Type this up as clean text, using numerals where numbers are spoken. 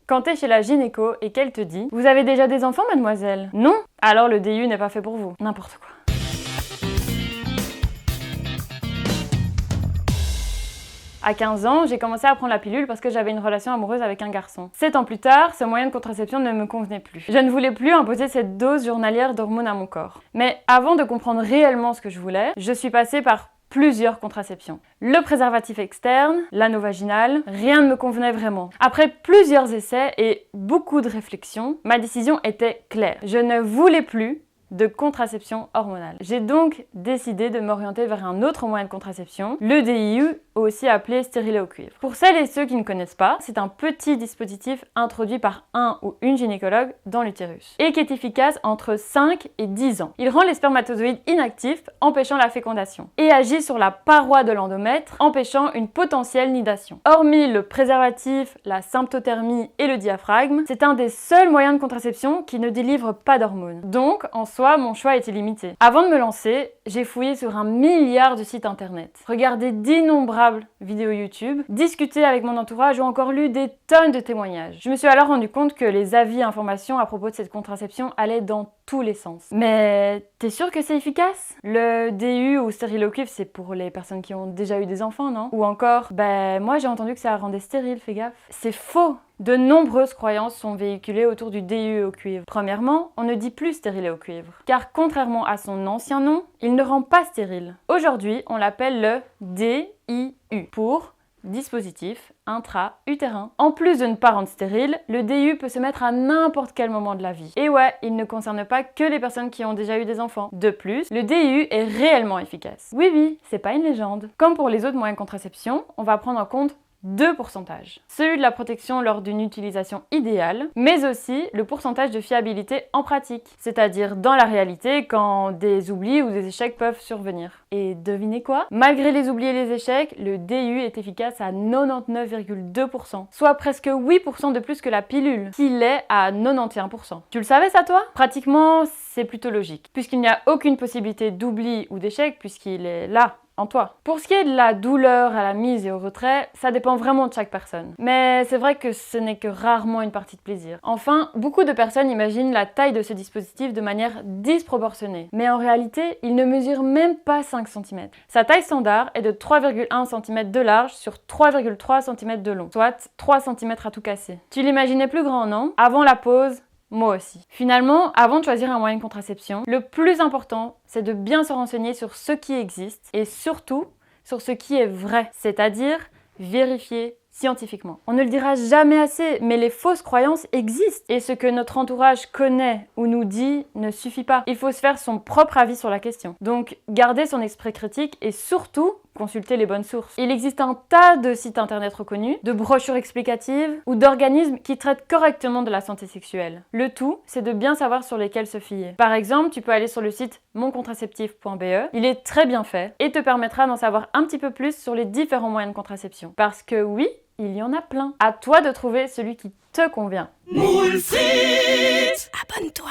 Quand t'es chez la gynéco et qu'elle te dit « Vous avez déjà des enfants, mademoiselle ?» Non? Alors le DIU n'est pas fait pour vous. N'importe quoi. À 15 ans, j'ai commencé à prendre la pilule parce que j'avais une relation amoureuse avec un garçon. 7 ans plus tard, ce moyen de contraception ne me convenait plus. Je ne voulais plus imposer cette dose journalière d'hormones à mon corps. Mais avant de comprendre réellement ce que je voulais, je suis passée par plusieurs contraceptions. Le préservatif externe, l'anneau vaginal, rien ne me convenait vraiment. Après plusieurs essais et beaucoup de réflexions, ma décision était claire. Je ne voulais plus de contraception hormonale. J'ai donc décidé de m'orienter vers un autre moyen de contraception, le DIU, aussi appelé stérilet au cuivre. Pour celles et ceux qui ne connaissent pas, c'est un petit dispositif introduit par un ou une gynécologue dans l'utérus et qui est efficace entre 5 et 10 ans. Il rend les spermatozoïdes inactifs, empêchant la fécondation, et agit sur la paroi de l'endomètre, empêchant une potentielle nidation. Hormis le préservatif, la symptothermie et le diaphragme, c'est un des seuls moyens de contraception qui ne délivre pas d'hormones. Donc, en soi, mon choix était limité. Avant de me lancer, j'ai fouillé sur 1 milliard de sites internet, regardé d'innombrables vidéos YouTube, discuté avec mon entourage ou encore lu des tonnes de témoignages. Je me suis alors rendu compte que les avis et informations à propos de cette contraception allaient dans tous les sens. Mais t'es sûr que c'est efficace? Le DU ou stérilet au cuivre, c'est pour les personnes qui ont déjà eu des enfants, non? Ou encore, moi j'ai entendu que ça rendait stérile, fais gaffe. C'est faux! De nombreuses croyances sont véhiculées autour du DU au cuivre. Premièrement, on ne dit plus stérilet au cuivre, car contrairement à son ancien nom, il ne rend pas stérile. Aujourd'hui, on l'appelle le DIU pour dispositif intra-utérin. En plus de ne pas rendre stérile, le DIU peut se mettre à n'importe quel moment de la vie. Et ouais, il ne concerne pas que les personnes qui ont déjà eu des enfants. De plus, le DIU est réellement efficace. Oui, c'est pas une légende. Comme pour les autres moyens de contraception, on va prendre en compte 2 pourcentages. Celui de la protection lors d'une utilisation idéale, mais aussi le pourcentage de fiabilité en pratique, c'est-à-dire dans la réalité quand des oublis ou des échecs peuvent survenir. Et devinez quoi? Malgré les oublis et les échecs, le DIU est efficace à 99,2%, soit presque 8% de plus que la pilule, qui l'est à 91%. Tu le savais ça toi? Pratiquement, c'est plutôt logique, puisqu'il n'y a aucune possibilité d'oubli ou d'échec, puisqu'il est là, en toi. Pour ce qui est de la douleur à la mise et au retrait, ça dépend vraiment de chaque personne. Mais c'est vrai que ce n'est que rarement une partie de plaisir. Enfin, beaucoup de personnes imaginent la taille de ce dispositif de manière disproportionnée. Mais en réalité, il ne mesure même pas 5 cm. Sa taille standard est de 3,1 cm de large sur 3,3 cm de long, soit 3 cm à tout casser. Tu l'imaginais plus grand, non? Avant la pause, moi aussi. Finalement, avant de choisir un moyen de contraception, le plus important, c'est de bien se renseigner sur ce qui existe et surtout sur ce qui est vrai, c'est-à-dire vérifier scientifiquement. On ne le dira jamais assez, mais les fausses croyances existent et ce que notre entourage connaît ou nous dit ne suffit pas. Il faut se faire son propre avis sur la question. Donc, garder son esprit critique et surtout consulter les bonnes sources. Il existe un tas de sites internet reconnus, de brochures explicatives ou d'organismes qui traitent correctement de la santé sexuelle. Le tout, c'est de bien savoir sur lesquels se fier. Par exemple, tu peux aller sur le site moncontraceptif.be. Il est très bien fait et te permettra d'en savoir un petit peu plus sur les différents moyens de contraception. Parce que oui, il y en a plein. À toi de trouver celui qui te convient. Moule frites, abonne-toi.